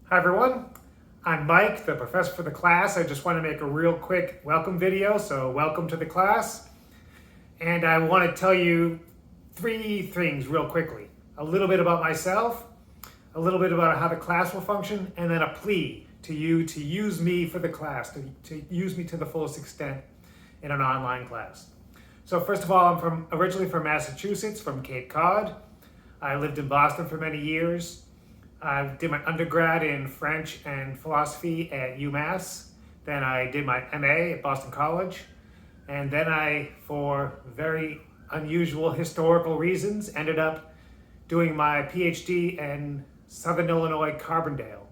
Hi everyone, I'm Mike, the professor for the class. I just want to make a real quick welcome video, so welcome to the class. And I want to tell you three things real quickly. A little bit about myself, a little bit about how the class will function, and then a plea to you to use me for the class, to use me to the fullest extent in an online class. So first of all, I'm originally from Massachusetts, from Cape Cod. I lived in Boston for many years. I did my undergrad in French and philosophy at UMass. Then I did my MA at Boston College. And then I, for very unusual historical reasons, ended up doing my PhD in Southern Illinois, Carbondale.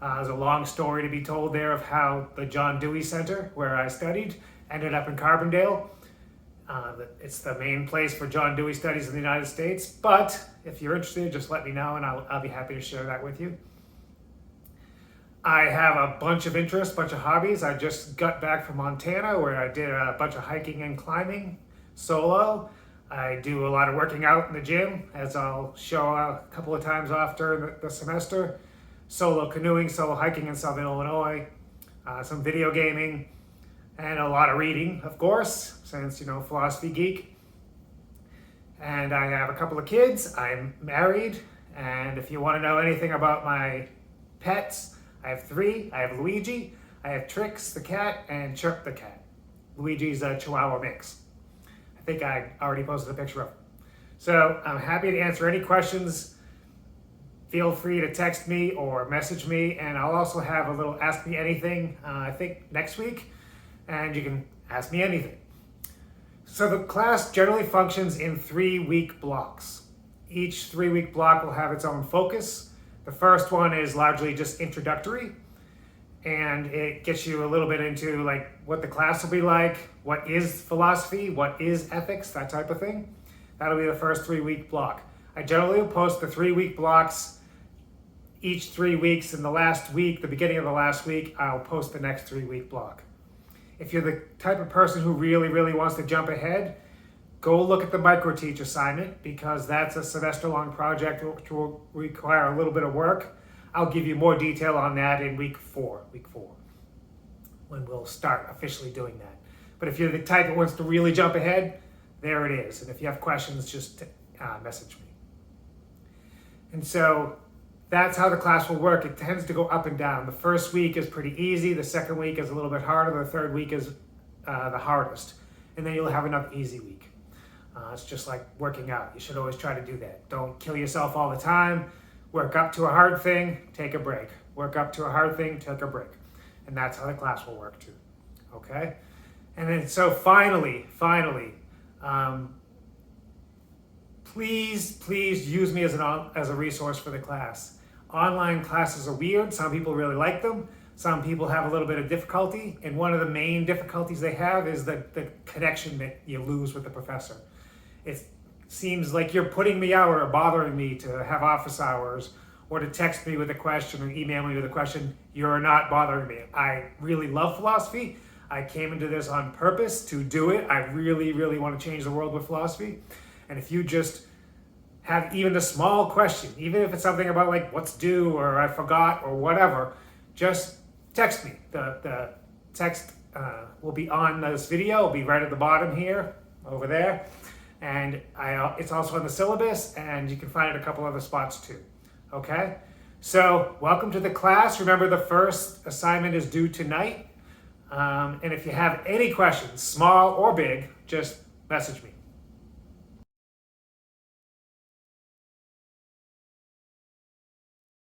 There's a long story to be told there of how the John Dewey Center, where I studied, ended up in Carbondale. It's the main place for John Dewey studies in the United States, but if you're interested, just let me know and I'll be happy to share that with you. I have a bunch of interests, bunch of hobbies. I just got back from Montana where I did a bunch of hiking and climbing solo. I do a lot of working out in the gym, as I'll show a couple of times off during the semester. Solo canoeing, solo hiking in Southern Illinois, some video gaming, and a lot of reading, of course, since, philosophy geek. And I have a couple of kids. I'm married. And if you want to know anything about my pets, I have three. I have Luigi, I have Trix the cat, and Chirp the cat. Luigi's a Chihuahua mix. I think I already posted a picture of him. So I'm happy to answer any questions. Feel free to text me or message me. And I'll also have a little Ask Me Anything, I think next week. And you can ask me anything. So the class generally functions in 3-week blocks. Each 3-week block will have its own focus. The first one is largely just introductory, and it gets you a little bit into what the class will be like, what is philosophy, what is ethics, that type of thing. That'll be the first 3-week block. I generally will post the 3-week blocks each 3 weeks, and the last week, the beginning of the last week, I'll post the next 3-week block. If you're the type of person who really wants to jump ahead, go look at the micro-teach assignment, because that's a semester-long project which will require a little bit of work. I'll give you more detail on that in week four, when we'll start officially doing that. But if you're the type that wants to really jump ahead, there it is. And if you have questions, just message me. And so that's how the class will work. It tends to go up and down. The first week is pretty easy. The second week is a little bit harder. The third week is the hardest. And then you'll have another easy week. It's just like working out. You should always try to do that. Don't kill yourself all the time. Work up to a hard thing, take a break. Work up to a hard thing, take a break. And that's how the class will work too. Okay? And then so finally, please use me as a resource for the class. Online classes are weird. Some people really like them. Some people have a little bit of difficulty. And one of the main difficulties they have is the connection that you lose with the professor. It seems like you're putting me out or bothering me to have office hours or to text me with a question or email me with a question. You're not bothering me. I really love philosophy. I came into this on purpose to do it. I really want to change the world with philosophy. And if you just have even a small question, even if it's something about what's due or I forgot or whatever, just text me. The text will be on this video. It'll be right at the bottom here, over there. And it's also on the syllabus, and you can find it a couple other spots too. Okay? So welcome to the class. Remember, the first assignment is due tonight. And if you have any questions, small or big, just message me.